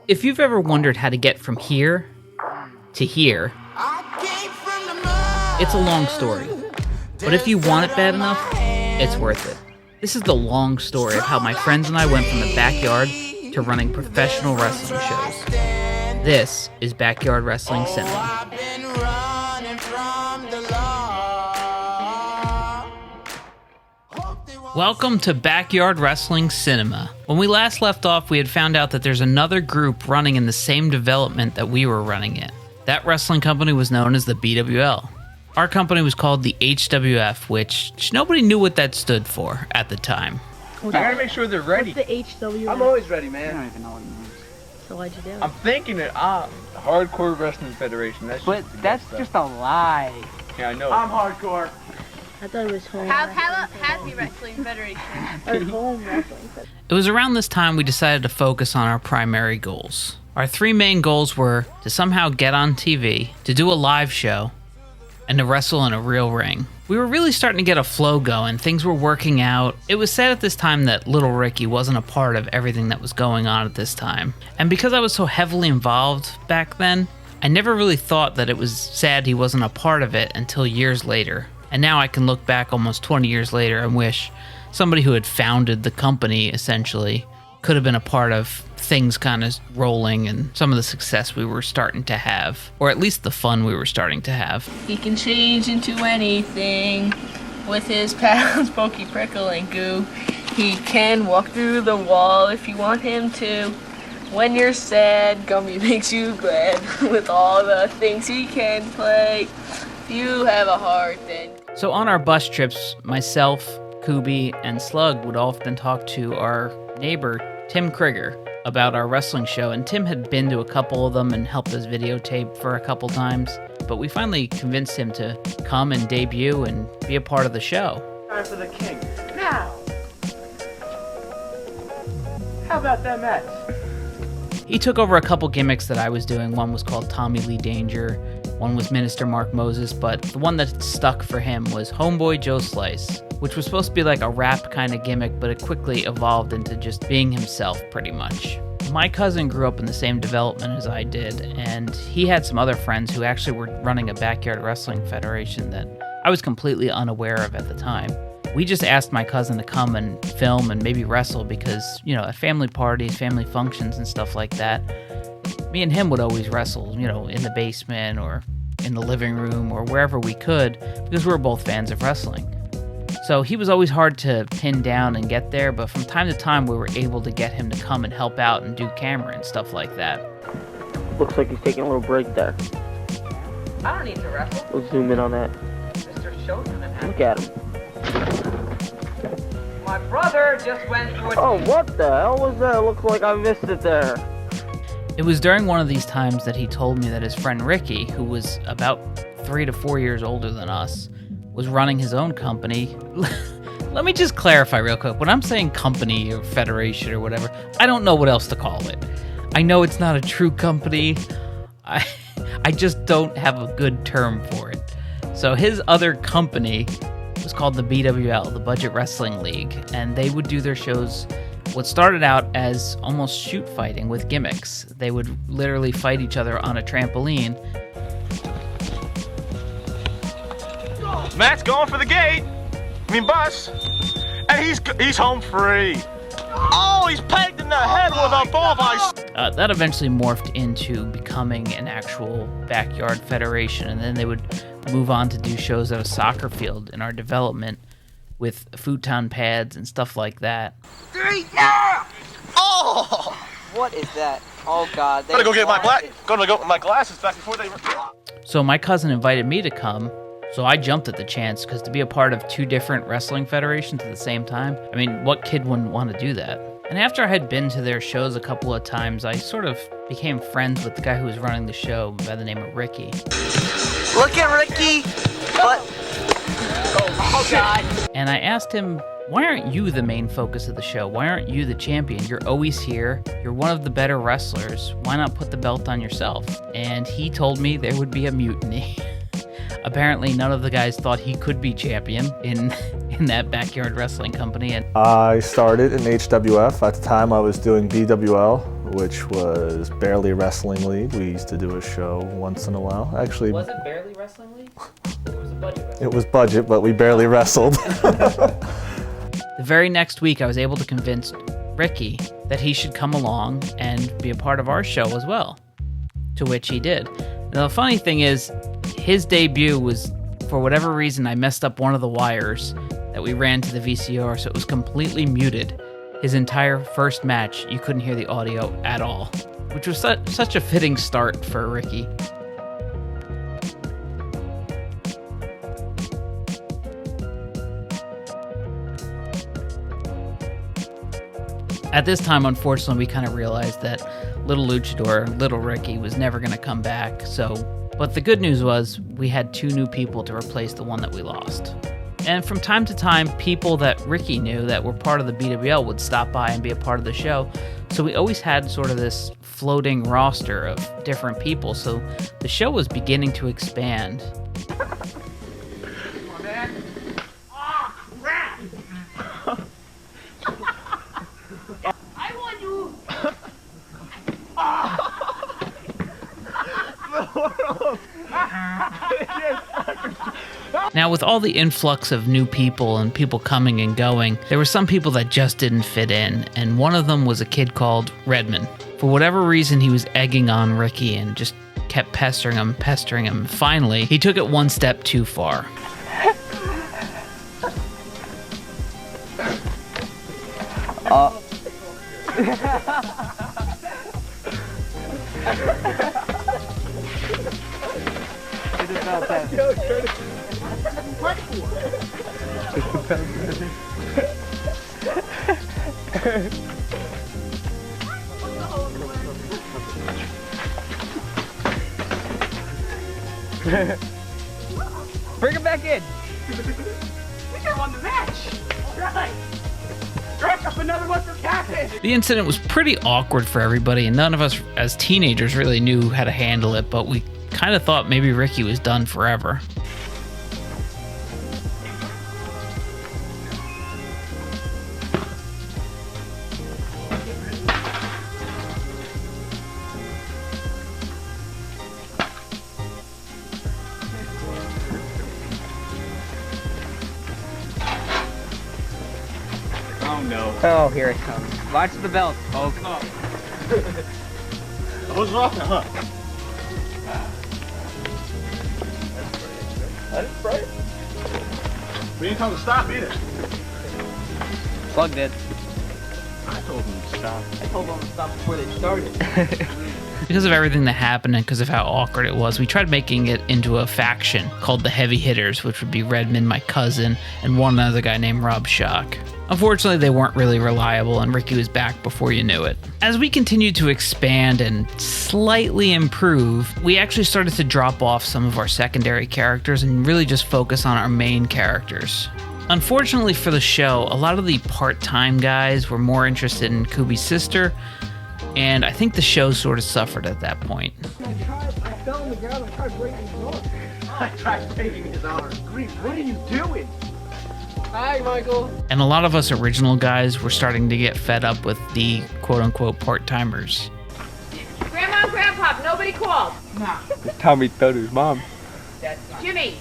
If you've ever wondered how to get from here to here, it's a long story. But if you want it bad enough, it's worth it. This is the long story of how my friends and I went from the backyard to running professional wrestling shows. This is Backyard Wrestling Cinema. Welcome to Backyard Wrestling Cinema. When we last left off, we had found out that there's another group running in the same development that we were running in. That wrestling company was known as the BWL. Our company was called the HWF, which nobody knew what that stood for at the time. I gotta make sure they're ready. What's the HWF? I'm always ready, man. I don't even know what it means. So why'd you do it? I'm thinking it. Hardcore Wrestling Federation. But that's just a lie. Yeah, I know. I'm hardcore. I thought it was home. How about Happy Wrestling Federation? Or home wrestling federation. It was around this time we decided to focus on our primary goals. Our three main goals were to somehow get on TV, to do a live show, and to wrestle in a real ring. We were really starting to get a flow going, things were working out. It was sad at this time that little Ricky wasn't a part of everything that was going on at this time. And because I was so heavily involved back then, I never really thought that it was sad he wasn't a part of it until years later. And now I can look back almost 20 years later and wish somebody who had founded the company, essentially, could have been a part of things kind of rolling and some of the success we were starting to have, or at least the fun we were starting to have. He can change into anything with his pals Pokey, Prickle, and Goo. He can walk through the wall if you want him to. When you're sad, Gummy makes you glad with all the things he can play. If you have a heart, then... So on our bus trips, myself, Kubi, and Slug would often talk to our neighbor, Tim Krieger, about our wrestling show, and Tim had been to a couple of them and helped us videotape for a couple times, but we finally convinced him to come and debut and be a part of the show. Time for the king. Now! How about that match? He took over a couple gimmicks that I was doing. One was called Tommy Lee Danger, one was Minister Mark Moses, but the one that stuck for him was Homeboy Joe Slice, which was supposed to be like a rap kind of gimmick, but it quickly evolved into just being himself, pretty much. My cousin grew up in the same development as I did, and he had some other friends who actually were running a backyard wrestling federation that I was completely unaware of at the time. We just asked my cousin to come and film and maybe wrestle because, you know, at family parties, family functions and stuff like that, me and him would always wrestle, you know, in the basement or in the living room or wherever we could because we were both fans of wrestling. So he was always hard to pin down and get there, but from time to time we were able to get him to come and help out and do camera and stuff like that. Looks like he's taking a little break there. I don't need to wrestle. We'll zoom in on that. Mr. Showtime. Look at him. My brother just went through it. Oh, what the hell was that? Looks like I missed it there. It was during one of these times that he told me that his friend Ricky, who was about 3 to 4 years older than us, was running his own company. Let me just clarify real quick. When I'm saying company or federation or whatever, I don't know what else to call it. I know it's not a true company. I just don't have a good term for it. So his other company was called the BWL, the Budget Wrestling League, and they would do their shows what started out as almost shoot fighting with gimmicks. They would literally fight each other on a trampoline. Matt's going for the gate. Bus. And he's home free. Oh, he's pegged in the head with a ball vice. That eventually morphed into becoming an actual backyard federation, and then they would move on to do shows at a soccer field in our development with futon pads and stuff like that. 3, yeah! Oh! What is that? Oh God! Gotta go get my glasses back before they. So my cousin invited me to come, so I jumped at the chance because to be a part of 2 different wrestling federations at the same time, I mean, what kid wouldn't want to do that? And after I had been to their shows a couple of times, I sort of became friends with the guy who was running the show by the name of Ricky. Look at Ricky! What? Oh God. And I asked him, why aren't you the main focus of the show? Why aren't you the champion? You're always here. You're one of the better wrestlers. Why not put the belt on yourself? And he told me there would be a mutiny. Apparently, none of the guys thought he could be champion in in that backyard wrestling company. And I started in HWF. At the time, I was doing BWL, which was Barely Wrestling League. We used to do a show once in a while. Actually, was it Barely Wrestling League? It was a budget. It was budget, but we barely wrestled. The very next week, I was able to convince Ricky that he should come along and be a part of our show as well, to which he did. Now, the funny thing is, his debut was, for whatever reason, I messed up one of the wires that we ran to the VCR, so it was completely muted. His entire first match, you couldn't hear the audio at all, which was such a fitting start for Ricky. At this time, unfortunately, we kind of realized that Little Luchador, Little Ricky, was never going to come back. But the good news was we had 2 new people to replace the one that we lost. And from time to time, people that Ricky knew that were part of the BWL would stop by and be a part of the show. So we always had sort of this floating roster of different people. So the show was beginning to expand. Now, with all the influx of new people and people coming and going, there were some people that just didn't fit in, and one of them was a kid called Redman. For whatever reason, he was egging on Ricky and just kept pestering him. Finally, he took it one step too far. Bring him back in. We won the match. Right. Rack up another one for Captain. The incident was pretty awkward for everybody, and none of us as teenagers really knew how to handle it, but we kind of thought maybe Ricky was done forever. Oh, here it comes. Watch the belt, folks. Who's rocking, huh? I didn't spray it. We didn't tell him to stop either. Plugged it. I told him to stop. I told them to stop before they started. Because of everything that happened and because of how awkward it was, we tried making it into a faction called the Heavy Hitters, which would be Redman, my cousin, and one other guy named Rob Shock. Unfortunately, they weren't really reliable, and Ricky was back before you knew it. As we continued to expand and slightly improve, we actually started to drop off some of our secondary characters and really just focus on our main characters. Unfortunately for the show, a lot of the part-time guys were more interested in Kubi's sister, and I think the show sort of suffered at that point. I fell on the ground and tried breaking his arm. I tried breaking his arm. Grief, what are you doing? Hi, Michael. And a lot of us original guys were starting to get fed up with the quote-unquote part-timers. Grandma and Grandpa, nobody called. Tommy told his mom. Jimmy,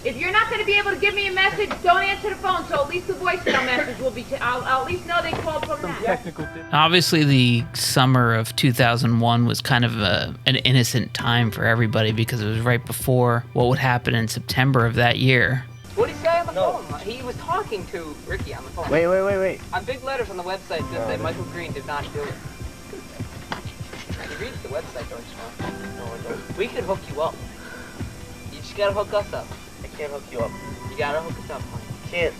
if you're not going to be able to give me a message, don't answer the phone, so at least the voicemail message will be... I'll at least know they called from that. Obviously, the summer of 2001 was kind of an innocent time for everybody because it was right before what would happen in September of that year. What did he say on the phone? He was talking to Ricky on the phone. Wait. On big letters on the website, it says that Michael Green did not do it. You read the website, don't you know? No, I don't. We can hook you up. You just gotta hook us up. I can't hook you up. You gotta hook us up. Can't.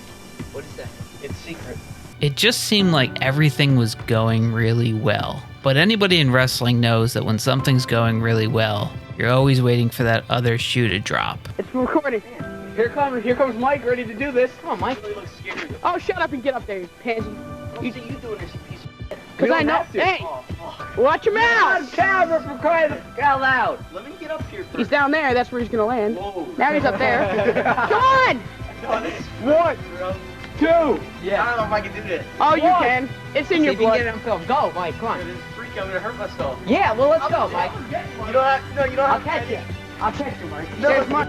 What'd he say? It's secret. It just seemed like everything was going really well. But anybody in wrestling knows that when something's going really well, you're always waiting for that other shoe to drop. It's recording. Here comes Mike, ready to do this. Come on, Mike. Oh, shut up and get up there, you pansy. You see you doing this, you piece of shit. Because I know. Hey, watch your mouth. On camera for crying out loud. Let me get up here first. He's down there. That's where he's gonna land. Whoa. Now he's up there. Come on. One, two. Yeah. I don't know if I can do this. Oh, you can. It's in See your if you can blood. get it on film. Go, Mike. Come on. This is freaky. I'm gonna hurt myself. Yeah. Well, let's go, Mike. You don't have. No, you don't I'll have. catch you. I'll catch you, Mike. No, There's my.